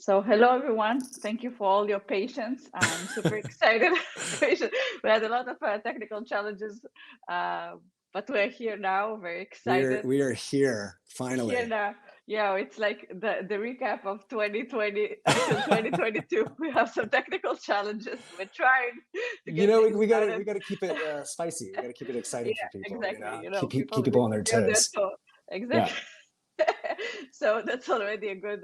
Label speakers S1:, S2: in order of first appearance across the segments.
S1: So hello everyone. Thank you for all your patience. I'm super excited. We had a lot of technical challenges, uh, but we're here now. Very excited.
S2: We are here
S1: Here
S2: finally.
S1: now. Yeah, it's like the recap of 2020 until 2022. We have some technical challenges. We're trying to
S2: You
S1: get
S2: know,
S1: things
S2: we
S1: started.
S2: got to keep it spicy. We got to keep it exciting
S1: Yeah,
S2: for people. You
S1: exactly.
S2: know,
S1: You know,
S2: keep
S1: people
S2: people
S1: need
S2: on
S1: to
S2: their
S1: be on their
S2: toes.
S1: toe.
S2: Yeah.
S1: Exactly. So that's already a good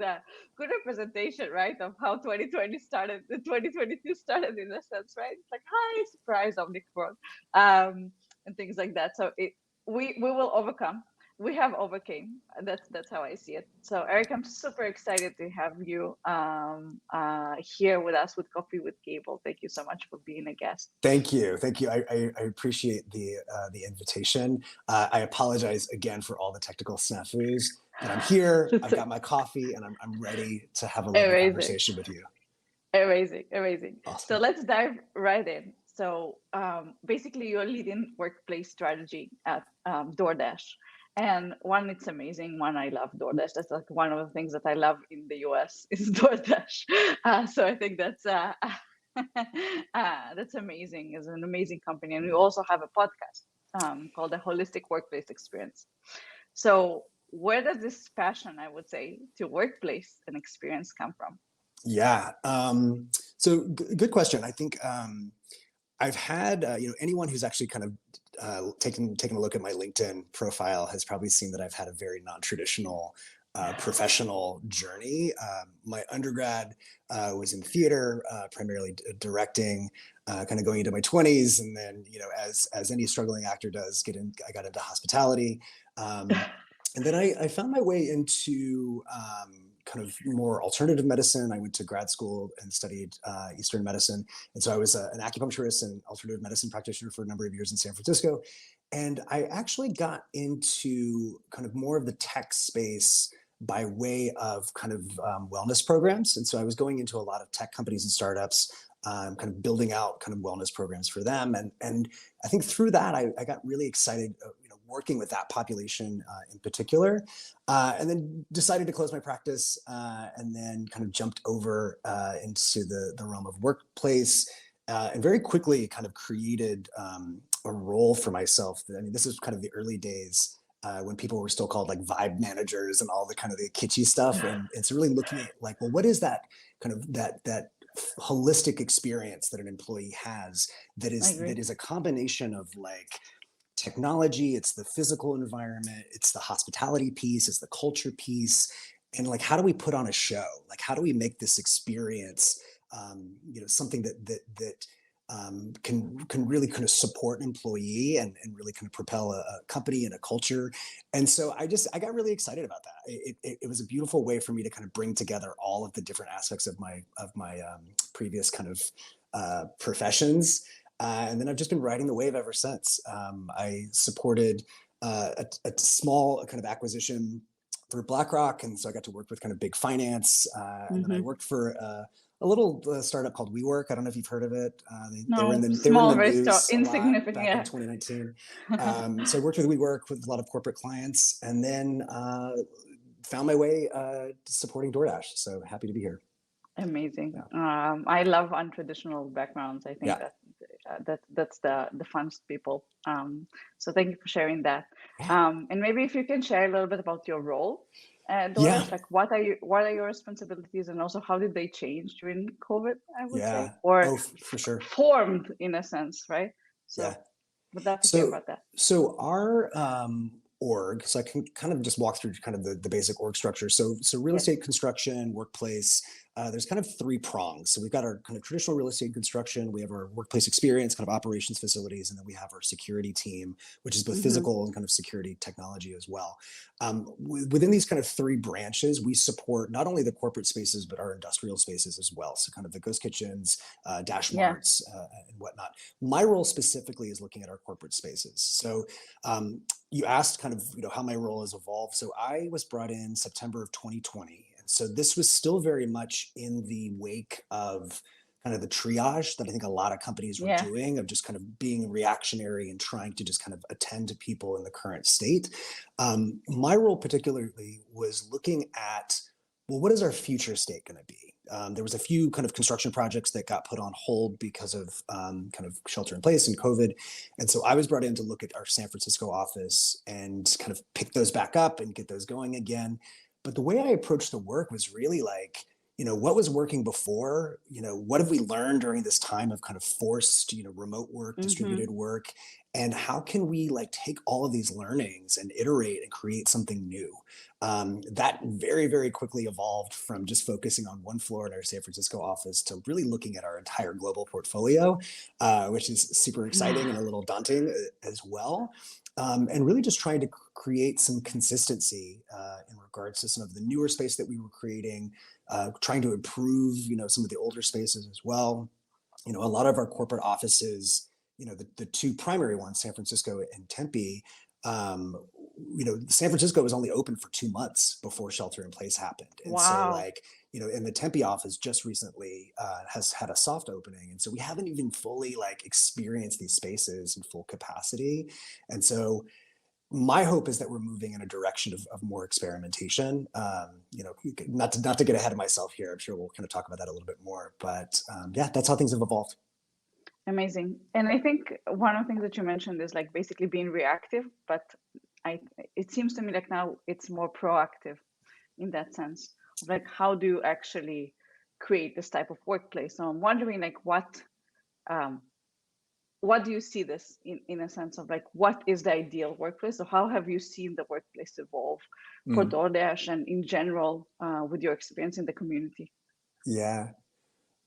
S1: representation, right, of how 2020 started, the 2022 started in a sense, right? It's like, hi, surprise, Omicron, and things like that. So we will overcome. We have overcame. That's how I see it. So Eric, I'm super excited to have you here with us with Coffee with Gable. Thank you so much for being a guest.
S2: Thank you, thank you. I appreciate the invitation. I apologize again for all the technical snafus, but I'm here. I've got my coffee, and I'm ready to have a lovely
S1: Amazing.
S2: conversation with you.
S1: Amazing, amazing. So
S2: Awesome.
S1: let's dive right in. So basically, you're leading workplace strategy at DoorDash. And one, it's amazing. One, I love DoorDash. That's like one of the things that I love in the US is DoorDash. So I think that's amazing. It's an amazing company. And we also have a podcast called The Holistic Workplace Experience. So where does this passion, I would say, to workplace and experience come from?
S2: Yeah. So good question. I think I've had anyone who's actually kind of taken a look at my LinkedIn profile has probably seen that I've had a very non-traditional professional journey. My undergrad was in theater, primarily directing, kind of going into my 20s, and then as any struggling actor does, I got into hospitality. And then I found my way into kind of more alternative medicine. I went to grad school and studied Eastern medicine. And so I was an acupuncturist and alternative medicine practitioner for a number of years in San Francisco. And I actually got into kind of more of the tech space by way of kind of wellness programs. And so I was going into a lot of tech companies and startups, kind of building out kind of wellness programs for them. And I think through that, I got really excited, working with that population in particular, and then decided to close my practice, and then kind of jumped over into the realm of workplace, and very quickly kind of created a role for myself. This is kind of the early days when people were still called like vibe managers and all the kind of the kitschy stuff. And so really looking at like, well, what is that kind of that holistic experience that an employee has that is a combination of like technology, it's the physical environment, it's the hospitality piece, it's the culture piece, and like how do we put on a show? Like how do we make this experience, something that can really kind of support an employee and really kind of propel a company and a culture. And so I got really excited about that. It was a beautiful way for me to kind of bring together all of the different aspects of my previous kind of professions. And then I've just been riding the wave ever since. I supported a small kind of acquisition for BlackRock, and so I got to work with kind of big finance. And then I worked for a little startup called WeWork. I don't know if you've heard of it. They were in the
S1: Small, very
S2: news a lot
S1: insignificant.
S2: back in 2019. So I worked with WeWork with a lot of corporate clients, and then found my way supporting DoorDash. So happy to be here.
S1: Amazing. Yeah. I love untraditional backgrounds. I think that's the funnest people. So thank you for sharing that. And maybe if you can share a little bit about your role at DoorDash, like what are your responsibilities, and also how did they change during COVID? I would say, or
S2: for sure,
S1: formed in a sense, right? So, would love to hear about that.
S2: So our org, so I can kind of just walk through kind of the basic org structure. So real estate, construction, workplace, there's kind of three prongs. So we've got our kind of traditional real estate and construction, we have our workplace experience, kind of operations facilities, and then we have our security team, which is both physical and kind of security technology as well. Within these kind of three branches, we support not only the corporate spaces, but our industrial spaces as well. So kind of the ghost kitchens, dash marts, and whatnot. My role specifically is looking at our corporate spaces. So you asked kind of, how my role has evolved. So I was brought in September of 2020. And so this was still very much in the wake of kind of the triage that I think a lot of companies were doing, of just kind of being reactionary and trying to just kind of attend to people in the current state. My role particularly was looking at, well, what is our future state going to be? There was a few kind of construction projects that got put on hold because of kind of shelter in place and COVID. And so I was brought in to look at our San Francisco office and kind of pick those back up and get those going again. But the way I approached the work was really like, what was working before? What have we learned during this time of kind of forced, remote work,
S1: Mm-hmm.
S2: distributed work? And how can we like take all of these learnings and iterate and create something new? That very, very quickly evolved from just focusing on one floor in our San Francisco office to really looking at our entire global portfolio, which is super exciting and a little daunting as well. And really just trying to create some consistency in regards to some of the newer space that we were creating, trying to improve, some of the older spaces as well. A lot of our corporate offices, the two primary ones, San Francisco and Tempe, San Francisco was only open for 2 months before shelter in place happened. And so
S1: Wow.
S2: like, and the Tempe office just recently has had a soft opening. And so we haven't even fully like experienced these spaces in full capacity. And so my hope is that we're moving in a direction of more experimentation. Not to get ahead of myself here. I'm sure we'll kind of talk about that a little bit more. But yeah, that's how things have evolved.
S1: Amazing. And I think one of the things that you mentioned is like basically being reactive, but it seems to me like now it's more proactive in that sense. Like, how do you actually create this type of workplace? So I'm wondering, like, what do you see this in a sense of like, what is the ideal workplace? So how have you seen the workplace evolve for
S2: Mm,
S1: DoorDash and in general with your experience in the community?
S2: yeah.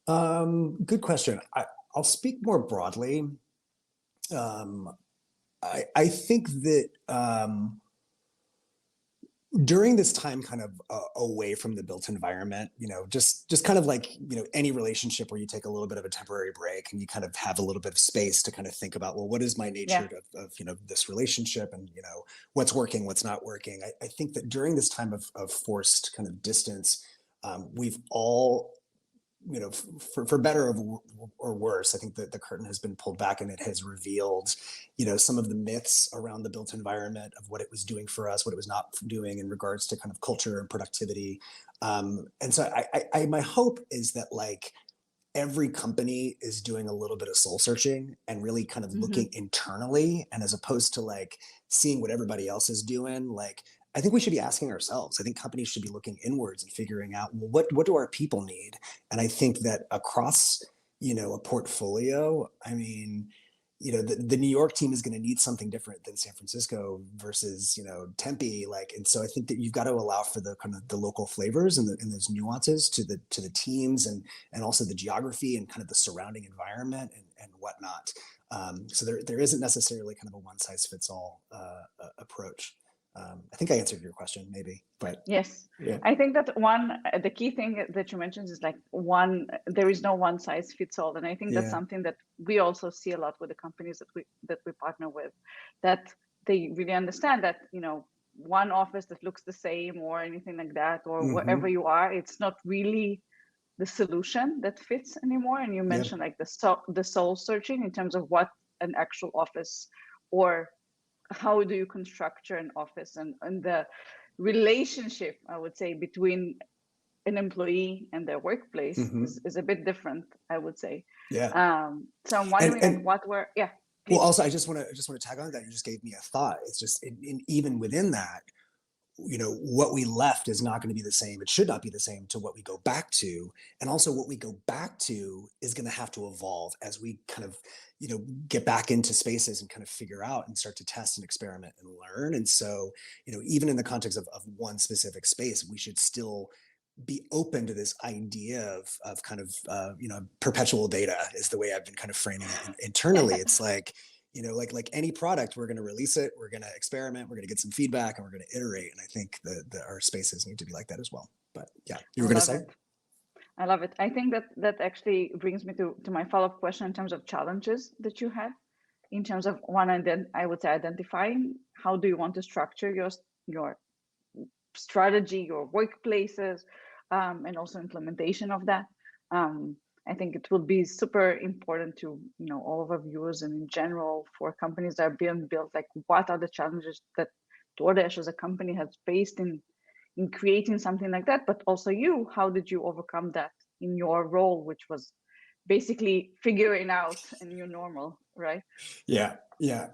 S2: Good question. I'll speak more broadly. Um, I think that during this time kind of away from the built environment, just kind of like, any relationship where you take a little bit of a temporary break and you kind of have a little bit of space to kind of think about, well, what is my
S1: Yeah.
S2: nature of this relationship and, what's working, what's not working. I think that during this time of forced kind of distance, we've all for better or worse, I think that the curtain has been pulled back and it has revealed, some of the myths around the built environment of what it was doing for us, what it was not doing in regards to kind of culture and productivity. And so my hope is that like every company is doing a little bit of soul searching and really kind of
S1: Mm-hmm.
S2: looking internally, and as opposed to like seeing what everybody else is doing, like I think we should be asking ourselves. I think companies should be looking inwards and figuring out, well, what do our people need? And I think that across, a portfolio, I mean, the New York team is going to need something different than San Francisco versus, Tempe. Like, and so I think that you've got to allow for the kind of the local flavors and those nuances to the teams and also the geography and kind of the surrounding environment and whatnot. So there isn't necessarily kind of a one size fits all approach. I think I answered your question, maybe, but
S1: Yes,
S2: yeah,
S1: I think that the key thing that you mentioned is like there is no one size fits all. And I think that's
S2: yeah,
S1: something that we also see a lot with the companies that we partner with, that they really understand that, one office that looks the same or anything like that, or wherever
S2: hmm,
S1: you are, it's not really the solution that fits anymore. And you
S2: yeah,
S1: mentioned like the soul searching in terms of what an actual office, or how do you construct an office, and the relationship, I would say, between an employee and their workplace
S2: hmm,
S1: is a bit different, I would say.
S2: yeah,
S1: So I'm
S2: and
S1: wondering like
S2: and
S1: what were, yeah,
S2: well,
S1: please.
S2: also, I just want to tag on that. You just gave me a thought. It's just even within that, what we left is not going to be the same. It should not be the same to what we go back to. And also what we go back to is going to have to evolve as we kind of, get back into spaces and kind of figure out and start to test and experiment and learn. And so, even in the context of one specific space, we should still be open to this idea of kind of perpetual data is the way I've been kind of framing it internally. It's like, like any product, we're going to release it, we're going to experiment, we're going to get some feedback, and we're going to iterate. And I think that our spaces need to be like that as well. But yeah, you
S1: I
S2: were going to
S1: love
S2: say?
S1: it. I love it. I think that actually brings me to my follow-up question in terms of challenges that you had, in terms of one, and then I would say identifying how do you want to structure your strategy, your workplaces, and also implementation of that. I think it will be super important to all of our viewers and in general for companies that are being built, like what are the challenges that DoorDash as a company has faced in creating something like that, but also how did you overcome that in your role, which was basically figuring out a new normal, right?
S2: Yeah, yeah.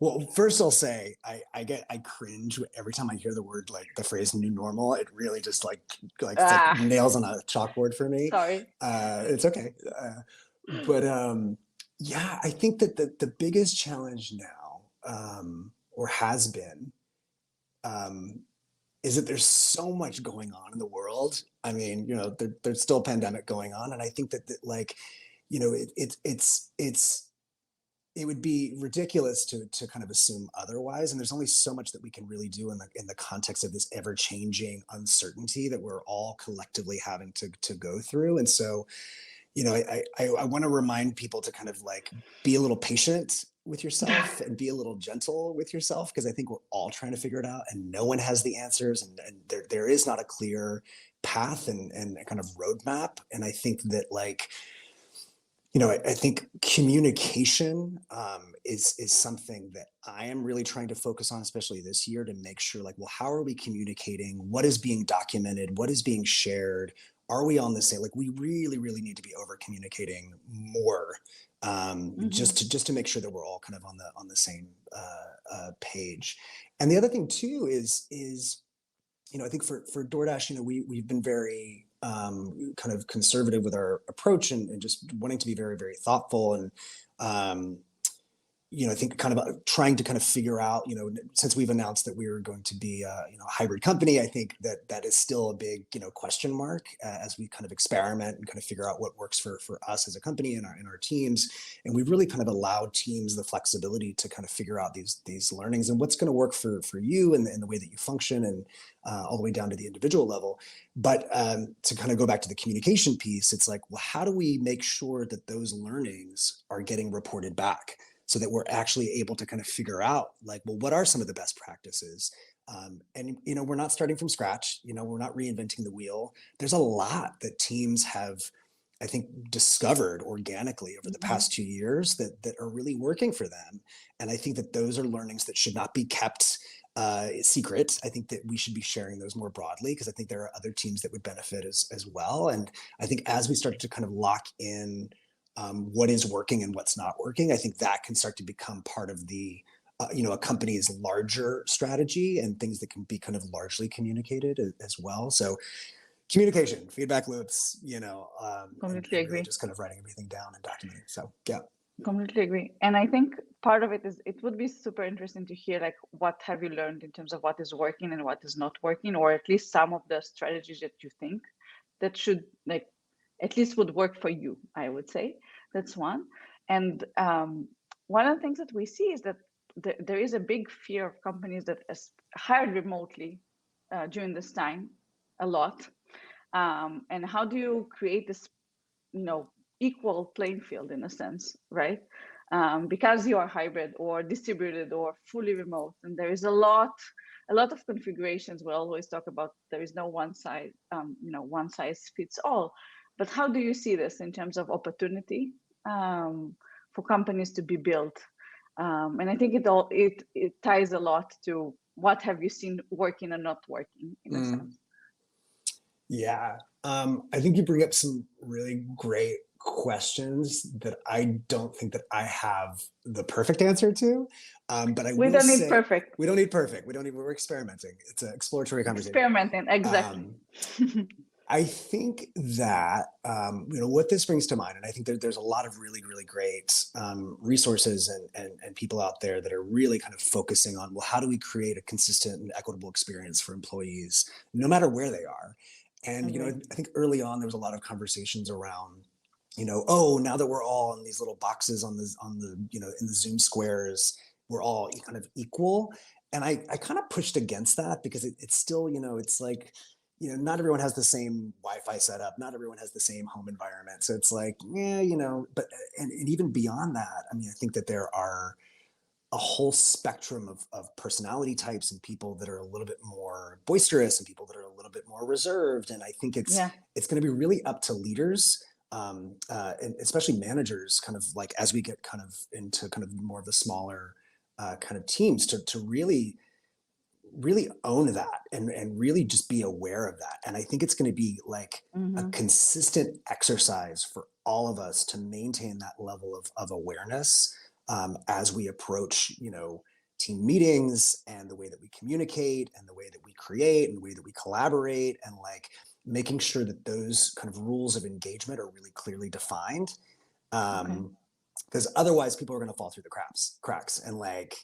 S2: Well, first I'll say I cringe every time I hear the word, like the phrase "new normal." It really just it's like
S1: Ah,
S2: nails on a chalkboard for me.
S1: sorry.
S2: It's okay, but yeah, I think that the biggest challenge now, or has been, um, is that there's so much going on in the world. I mean, there's still a pandemic going on, and I think that like, it's it would be ridiculous to kind of assume otherwise. And there's only so much that we can really do in the context of this ever changing uncertainty that we're all collectively having to go through. And so, I want to remind people to kind of like be a little patient with yourself and be a little gentle with yourself, because I think we're all trying to figure it out, and no one has the answers, and there is not a clear path and a kind of roadmap. And I think that, like, I think communication is something that I am really trying to focus on, especially this year, to make sure, like, well, how are we communicating? What is being documented? What is being shared? Are we on the same? Like, we really, really need to be over communicating more, just to make sure that we're all kind of on the same page. And the other thing too is I think for DoorDash, we've been very kind of conservative with our approach, and just wanting to be very, very thoughtful. And I think kind of trying to kind of figure out, since we've announced that we are going to be a hybrid company, I think that is still a big, question mark as we kind of experiment and kind of figure out what works for us as a company and our teams. And we've really kind of allowed teams the flexibility to kind of figure out these learnings and what's going to work for you and the way that you function, and all the way down to the individual level. But to kind of go back to the communication piece, it's like, well, how do we make sure that those learnings are getting reported back, so that we're actually able to kind of figure out, like, well, what are some of the best practices? And we're not starting from scratch. We're not reinventing the wheel. There's a lot that teams have, I think, discovered organically over the
S1: Mm-hmm.
S2: past 2 years that are really working for them. And I think that those are learnings that should not be kept secret. I think that we should be sharing those more broadly, because I think there are other teams that would benefit as well. And I think as we start to kind of lock in what is working and what's not working, I think that can start to become part of the a company's larger strategy, and things that can be kind of largely communicated as well. So communication, feedback loops,
S1: Completely
S2: and really
S1: agree.
S2: just kind of writing everything down and documenting. So yeah.
S1: Completely agree. And I think part of it is, it would be super interesting to hear, like, what have you learned in terms of what is working and what is not working, or at least some of the strategies that you think that should, like, at least would work for you, I would say. That's one. And one of the things that we see is that there is a big fear of companies that hired remotely during this time a lot. And how do you create this, equal playing field in a sense, right? Because you are hybrid or distributed or fully remote, and there is a lot of configurations. We always talk about there is no one size, one size fits all. But how do you see this in terms of opportunity for companies to be built? And I think it ties a lot to what have you seen working and not working in a
S2: Mm.
S1: sense.
S2: Yeah. I think you bring up some really great questions that I don't think that I have the perfect answer to. But I
S1: We
S2: will
S1: don't need
S2: say,
S1: perfect.
S2: we don't need perfect. We're experimenting. It's an exploratory conversation.
S1: Experimenting, exactly.
S2: I think that what this brings to mind, and I think there's a lot of really, really great resources and people out there that are really kind of focusing on, well, how do we create a consistent and equitable experience for employees, no matter where they are? And
S1: Agree.
S2: I think early on there was a lot of conversations around, oh, now that we're all in these little boxes on the in the Zoom squares, we're all kind of equal. And I kind of pushed against that, because it's still, it's like, not everyone has the same Wi-Fi setup. Not everyone has the same home environment. So it's like, yeah, but, and even beyond that, I mean, I think that there are a whole spectrum of personality types, and people that are a little bit more boisterous and people that are a little bit more reserved. And I think
S1: Yeah.
S2: it's going to be really up to leaders, and especially managers, kind of like as we get kind of into kind of more of the smaller kind of teams, to really really own that and really just be aware of that. And I think it's going to be like a
S1: Mm-hmm.
S2: consistent exercise for all of us to maintain that level of awareness as we approach, team meetings and the way that we communicate and the way that we create and the way that we collaborate, and like making sure that those kind of rules of engagement are really clearly defined.
S1: Okay.
S2: Because otherwise people are going to fall through the cracks. And like,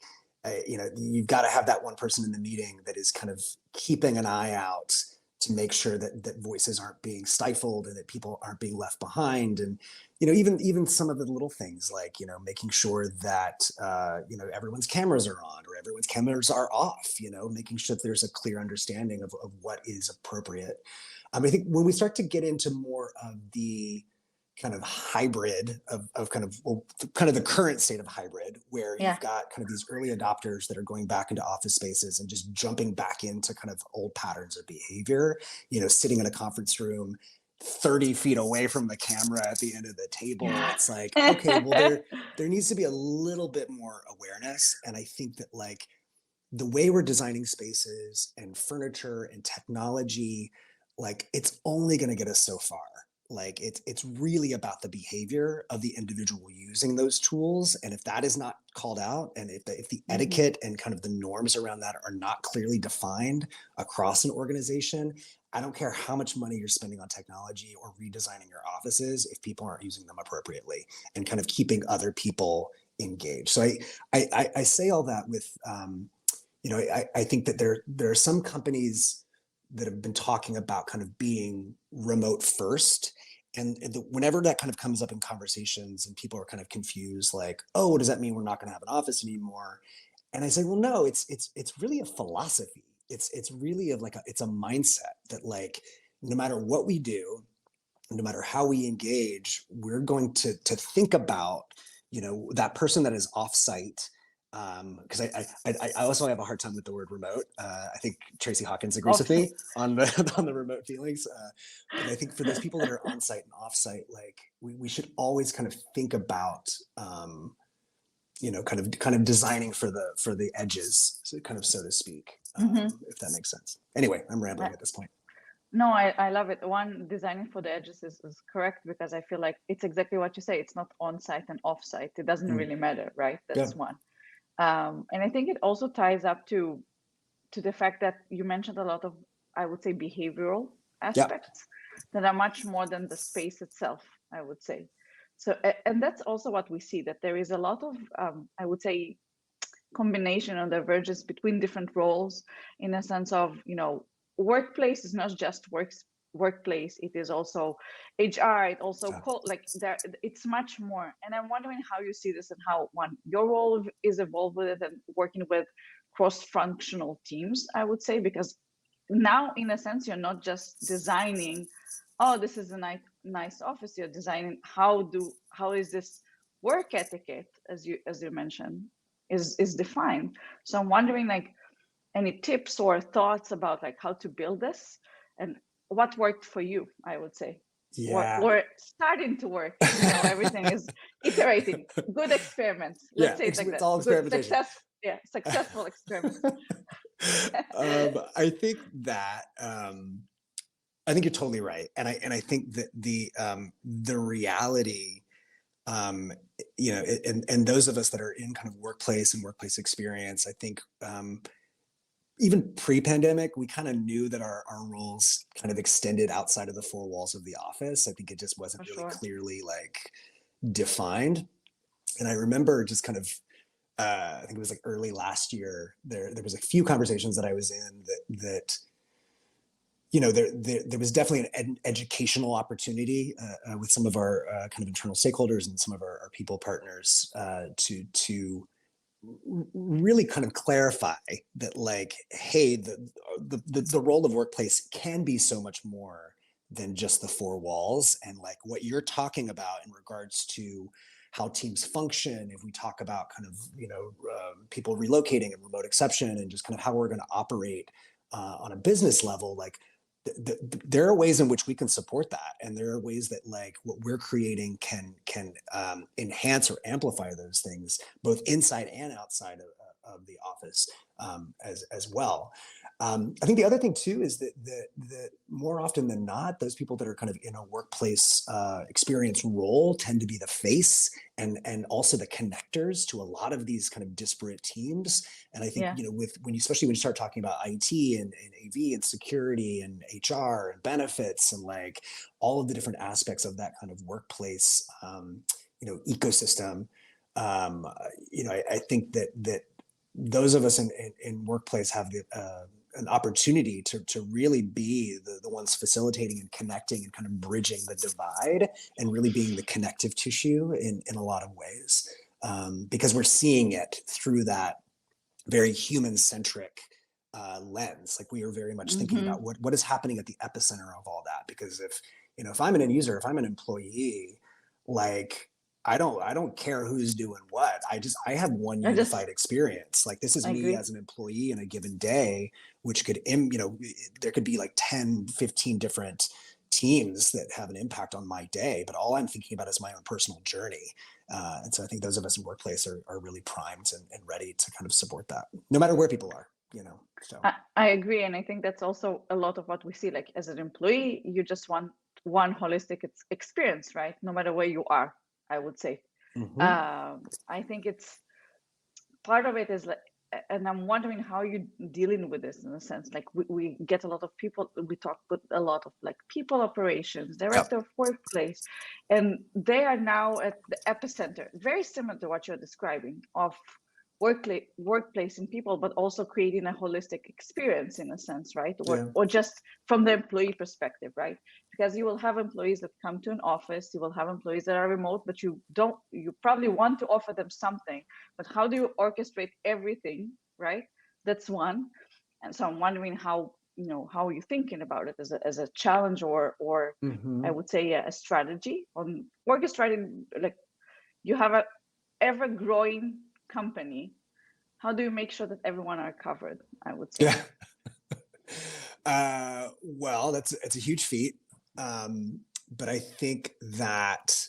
S2: you've got to have that one person in the meeting that is kind of keeping an eye out to make sure that voices aren't being stifled and that people aren't being left behind. And, even some of the little things like, making sure that, everyone's cameras are on or everyone's cameras are off, making sure that there's a clear understanding of what is appropriate. I think when we start to get into more of the kind of hybrid of kind of the current state of hybrid, where
S1: Yeah.
S2: you've got kind of these early adopters that are going back into office spaces and just jumping back into kind of old patterns of behavior, sitting in a conference room 30 feet away from the camera at the end of the table.
S1: Yeah.
S2: It's like, okay, well, there needs to be a little bit more awareness. And I think that like the way we're designing spaces and furniture and technology, like it's only going to get us so far. Like it's really about the behavior of the individual using those tools. And if that is not called out, and if the etiquette and kind of the norms around that are not clearly defined across an organization, I don't care how much money you're spending on technology or redesigning your offices if people aren't using them appropriately and kind of keeping other people engaged. So I say all that with, I think that there are some companies that have been talking about kind of being remote first. And whenever that kind of comes up in conversations and people are kind of confused, like, oh, what does that mean? We're not going to have an office anymore. And I say, well, no, it's really a philosophy. It's really it's a mindset that like, no matter what we do, no matter how we engage, we're going to think about, that person that is offsite. Because I also have a hard time with the word remote. I think Tracy Hawkins agrees with me on the on the remote feelings. But I think for those people that are on site and off site, like we should always kind of think about, kind of designing for the edges, so kind of so to speak, if that makes sense. Anyway, I'm rambling at this point.
S1: No, I love it. One, designing for the edges is correct, because I feel like it's exactly what you say. It's not on site and off site. It doesn't really matter, right? That's
S2: Yeah.
S1: one. And I think it also ties up to the fact that you mentioned a lot of, I would say, behavioral aspects that are much more than the space itself, I would say. So, and that's also what we see, that there is a lot of, I would say, combination or divergence between different roles, in a sense of, workplace is not just workplace, it is also HR, it also like there, it's much more. And I'm wondering how you see this and how your role is evolved with it and working with cross-functional teams, I would say, because now in a sense you're not just designing, oh, this is a nice office, you're designing how is this work etiquette, as you mentioned, is defined. So I'm wondering, like, any tips or thoughts about like how to build this and what worked for you, I would say. Or starting to work. Everything is iterating. Good experiments. Let's say it like
S2: it's
S1: that.
S2: all experimentation.
S1: Successful experiments.
S2: I think that I think you're totally right, and I think that the reality, and those of us that are in kind of workplace and workplace experience, I think even pre-pandemic, we kind of knew that our roles kind of extended outside of the four walls of the office. I think it just wasn't really clearly like defined. And I remember just kind of, I think it was like early last year, there was a few conversations that I was in that there was definitely an educational opportunity with some of our kind of internal stakeholders and some of our people partners to really kind of clarify that, like, hey, the role of workplace can be so much more than just the four walls. And like what you're talking about in regards to how teams function, if we talk about kind of, people relocating and remote exception and just kind of how we're going to operate on a business level, like there are ways in which we can support that, and there are ways that like what we're creating can enhance or amplify those things both inside and outside of the office as well. I think the other thing too is that more often than not, those people that are kind of in a workplace experience role tend to be the face and also the connectors to a lot of these kind of disparate teams. And I think,
S1: Yeah.
S2: especially when you start talking about IT and AV and security and HR and benefits and like all of the different aspects of that kind of workplace, ecosystem, I think that those of us in workplace have an opportunity to really be the ones facilitating and connecting and kind of bridging the divide and really being the connective tissue in a lot of ways, because we're seeing it through that very human-centric lens. Like we are very much thinking about what is happening at the epicenter of all that. Because if I'm an end user, if I'm an employee, like I don't care who's doing what. I have one
S1: I just
S2: unified experience. Like this is
S1: I
S2: me
S1: agree.
S2: as an employee in a given day, which could, there could be like 10, 15 different teams that have an impact on my day, but all I'm thinking about is my own personal journey. And so I think those of us in workplace are really primed and ready to kind of support that, no matter where people are, so.
S1: I agree, and I think that's also a lot of what we see. Like as an employee, you just want one holistic experience, right? No matter where you are, I would say.
S2: Mm-hmm.
S1: I think it's part of it is like, and I'm wondering how you're dealing with this in a sense. Like we get a lot of people, we talk with a lot of like people operations, director
S2: Yep.
S1: of workplace, and they are now at the epicenter, very similar to what you're describing of workplace and people, but also creating a holistic experience in a sense, right?
S2: Yeah.
S1: Or just from the employee perspective, right? Because you will have employees that come to an office, you will have employees that are remote, but you probably want to offer them something, but how do you orchestrate everything, right? That's one. And so I'm wondering how are you thinking about it as a challenge or I
S2: Mm-hmm.
S1: would say a strategy on orchestrating, like you have a ever growing company. How do you make sure that everyone are covered, I would say?
S2: Yeah. Well, it's a huge feat. But I think that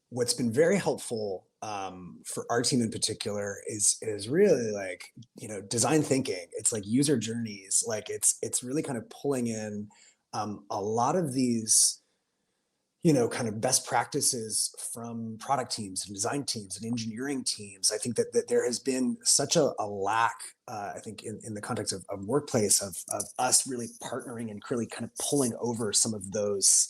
S2: what's been very helpful for our team in particular is really like design thinking. It's like user journeys. Like it's really kind of pulling in a lot of these kind of best practices from product teams and design teams and engineering teams. I think that there has been such a lack, I think, in the context of workplace of us really partnering and really kind of pulling over some of those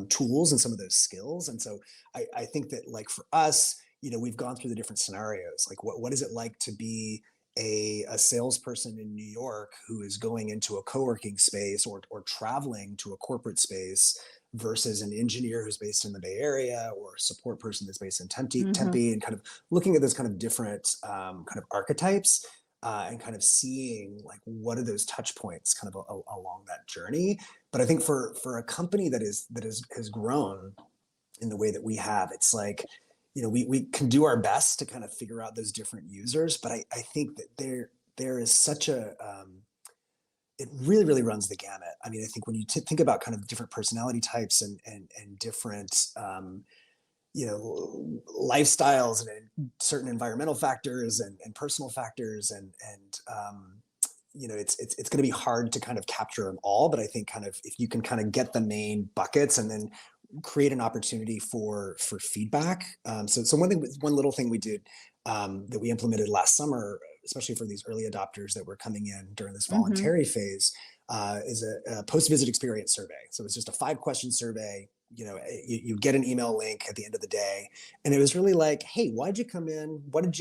S2: tools and some of those skills. And so I think that like for us, we've gone through the different scenarios. Like what is it like to be a salesperson in New York who is going into a co-working space or traveling to a corporate space versus an engineer who's based in the Bay Area or a support person that's based in Tempe, and kind of looking at those kind of different kind of archetypes and kind of seeing like what are those touch points kind of along that journey. But I think for a company that has grown in the way that we have, it's like we can do our best to kind of figure out those different users, but I think that there is such a it really, really runs the gamut. I mean, I think when you think about kind of different personality types and different, lifestyles and certain environmental factors and personal factors it's going to be hard to kind of capture them all. But I think kind of if you can kind of get the main buckets and then create an opportunity for feedback. So one little thing we did that we implemented last summer, especially for these early adopters that were coming in during this
S1: Mm-hmm.
S2: voluntary phase, is a post-visit experience survey. So it's just a 5-question survey. You get an email link at the end of the day, and it was really like, hey, why'd you come in? What did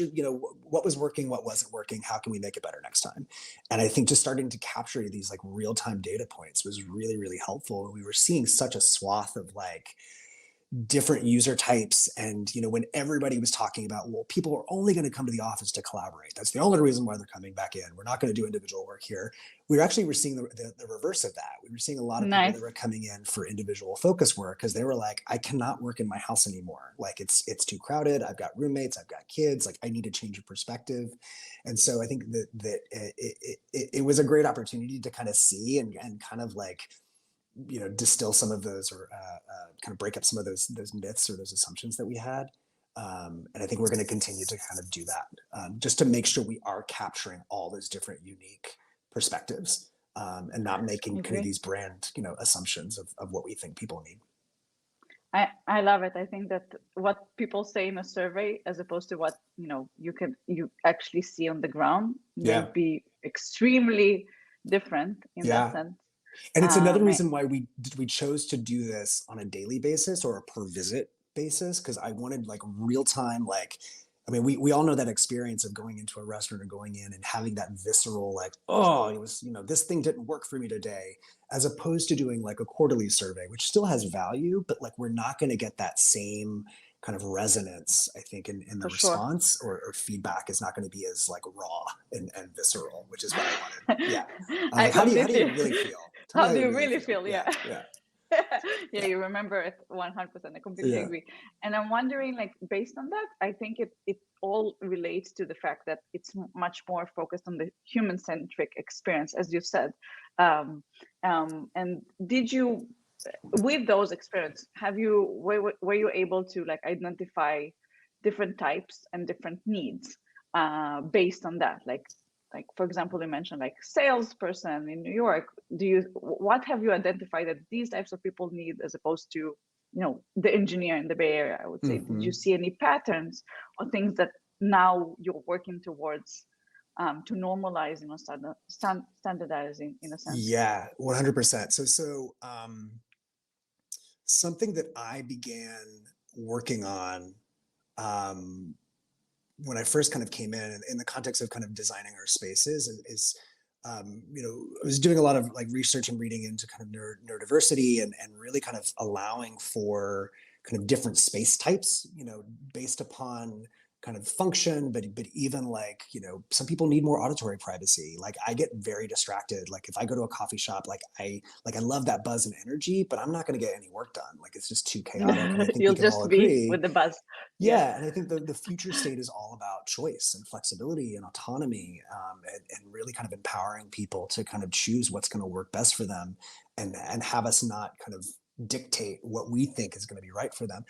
S2: what was working? What wasn't working? How can we make it better next time? And I think just starting to capture these like real-time data points was really, really helpful. And we were seeing such a swath of like different user types. And when everybody was talking about, well, people are only going to come to the office to collaborate, that's the only reason why they're coming back in, we're not going to do individual work here, we were seeing the reverse of that. We were seeing a lot of people that
S1: Nice.
S2: were coming in for individual focus work because they were like, I cannot work in my house anymore, like it's too crowded, I've got roommates, I've got kids, like I need to change of perspective. And so I think that it was a great opportunity to kind of see and kind of like distill some of those or kind of break up some of those myths or those assumptions that we had. And I think we're going to continue to kind of do that, just to make sure we are capturing all those different unique perspectives, and not making kind of these brand, assumptions of what we think people need.
S1: I love it. I think that what people say in a survey, as opposed to what you actually see on the ground, may be extremely different in that sense.
S2: And it's another reason why we chose to do this on a daily basis or a per visit basis, because I wanted like real time, we all know that experience of going into a restaurant or going in and having that visceral, like, oh, it was, this thing didn't work for me today, as opposed to doing like a quarterly survey, which still has value, but like we're not going to get that same kind of resonance, I think, in the response, or feedback is not going to be as like raw and visceral, which is what I wanted. Yeah. How do you really feel?
S1: How do you really feel? Yeah.
S2: Yeah,
S1: you remember it 100%. I completely agree. And I'm wondering, like, based on that, I think it all relates to the fact that it's much more focused on the human-centric experience, as you said. And did you, with those experiences, were you able to like identify different types and different needs based on that? Like for example, you mentioned like salesperson in New York. What have you identified that these types of people need, as opposed to the engineer in the Bay Area? I would say, did you see any patterns or things that now you're working towards to normalize, standardizing in a sense?
S2: Yeah, 100%. So something that I began working on when I first kind of came in the context of kind of designing our spaces, is I was doing a lot of like research and reading into kind of neurodiversity, and really kind of allowing for kind of different space types, based upon kind of function, but even like, some people need more auditory privacy. Like I get very distracted. Like if I go to a coffee shop, I love that buzz and energy, but I'm not going to get any work done. Like it's just too chaotic. And I think
S1: you'll
S2: we can
S1: just
S2: all
S1: be
S2: agree
S1: with the buzz.
S2: Yeah, and I think the future state is all about choice and flexibility and autonomy, and really kind of empowering people to kind of choose what's going to work best for them, and have us not kind of dictate what we think is going to be right for them.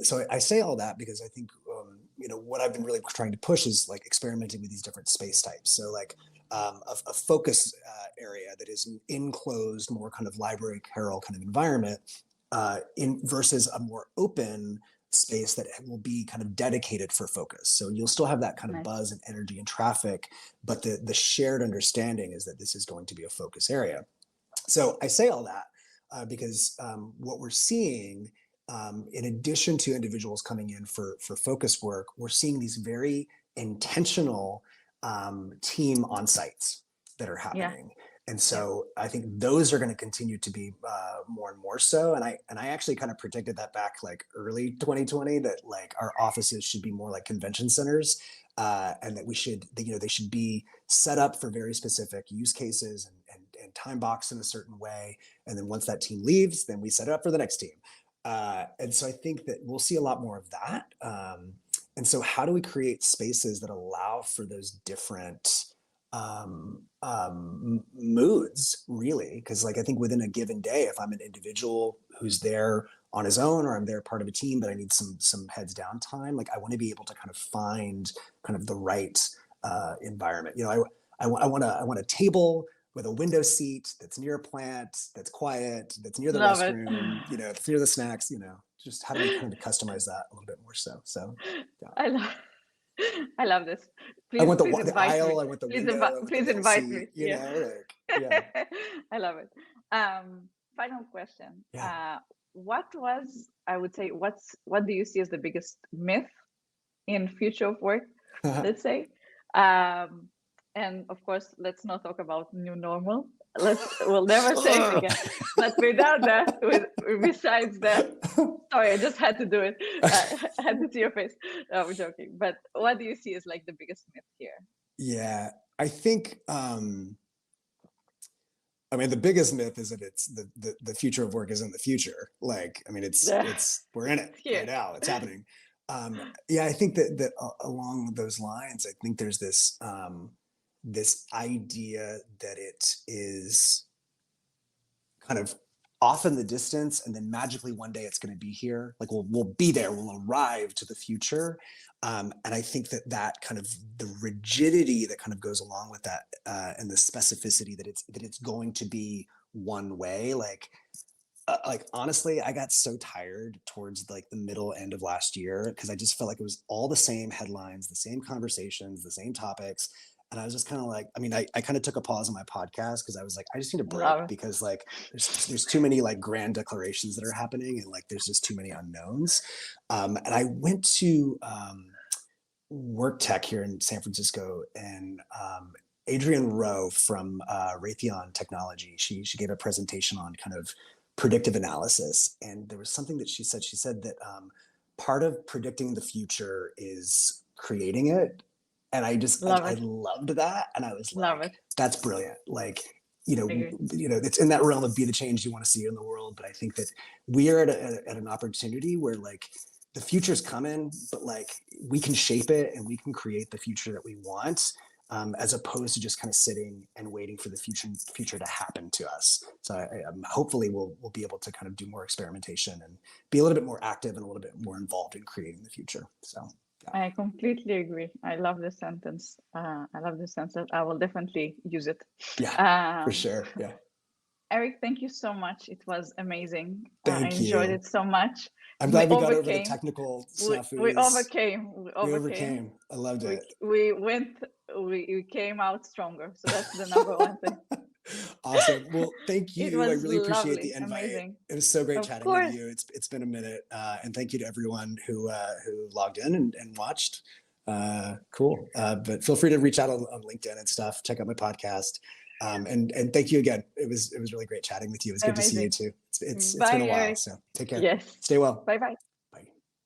S2: So I say all that because I think what I've been really trying to push is like experimenting with these different space types. So like a focus area that is an enclosed, more kind of library carrel kind of environment, versus a more open space that will be kind of dedicated for focus. So you'll still have that kind of buzz and energy and traffic, but the shared understanding is that this is going to be a focus area. So I say all that because what we're seeing, in addition to individuals coming in for focus work, we're seeing these very intentional team on-sites that are happening. Yeah. And so I think those are going to continue to be more and more so. And I actually kind of predicted that back like early 2020, that like our offices should be more like convention centers, and that they should be set up for very specific use cases and time boxed in a certain way. And then once that team leaves, then we set it up for the next team. And so I think that we'll see a lot more of that. And so how do we create spaces that allow for those different moods, really? Because like I think within a given day, if I'm an individual who's there on his own, or I'm there part of a team, but I need some heads down time, like I want to be able to kind of find kind of the right environment. I want a table with a window seat that's near a plant, that's quiet, that's near the restroom, that's near the snacks, just how do we kind of customize that a little bit more so.
S1: Yeah. I love this.
S2: Please, I want the aisle. I want the window.
S1: Please invite me.
S2: Yeah.
S1: I love it. Final question. Yeah. What do you see as the biggest myth in future of work? Let's say. And of course, let's not talk about new normal. We'll never say it again. But without that, besides that, sorry, I just had to do it. I had to see your face. No, I'm joking. But what do you see as like the biggest myth here?
S2: Yeah, I think, the biggest myth is that it's the future of work is in the future. Like, it's we're in it right now. It's happening. I think that along those lines, I think there's this idea that it is kind of off in the distance, and then magically one day it's going to be here. Like we'll be there, we'll arrive to the future. And I think that kind of the rigidity that kind of goes along with that, and the specificity that it's going to be one way. Like honestly, I got so tired towards like the middle end of last year because I just felt like it was all the same headlines, the same conversations, the same topics. And I was just kind of like, I mean, I kind of took a pause on my podcast because I was like, I just need a break because like there's too many like grand declarations that are happening and like there's just too many unknowns. And I went to Work Tech here in San Francisco, and Adrienne Rowe from Raytheon Technology, she gave a presentation on kind of predictive analysis, and there was something that she said. She said that part of predicting the future is creating it, and I loved that, and I was like, that's brilliant. Like, it's in that realm of be the change you want to see in the world. But I think that we are at an opportunity where like the future's coming, but like we can shape it and we can create the future that we want, as opposed to just kind of sitting and waiting for the future to happen to us. So hopefully we'll be able to kind of do more experimentation and be a little bit more active and a little bit more involved in creating the future. So
S1: I completely agree. I love this sentence. I love this sentence. I will definitely use it.
S2: Yeah, for sure. Yeah.
S1: Eric, thank you so much. It was amazing.
S2: I
S1: enjoyed it so much.
S2: I'm glad we got over the technical snafus.
S1: We overcame.
S2: I loved it.
S1: We came out stronger. So that's the number one thing.
S2: Awesome. Well, thank you. I really appreciate the invite.
S1: Amazing.
S2: It was so great chatting with you. It's been a minute. And thank you to everyone who logged in and watched. Cool. But feel free to reach out on LinkedIn and stuff. Check out my podcast. And thank you again. It was really great chatting with you. It was good to see you too. It's been a while. So take care.
S1: Yes.
S2: Stay well.
S1: Bye-bye.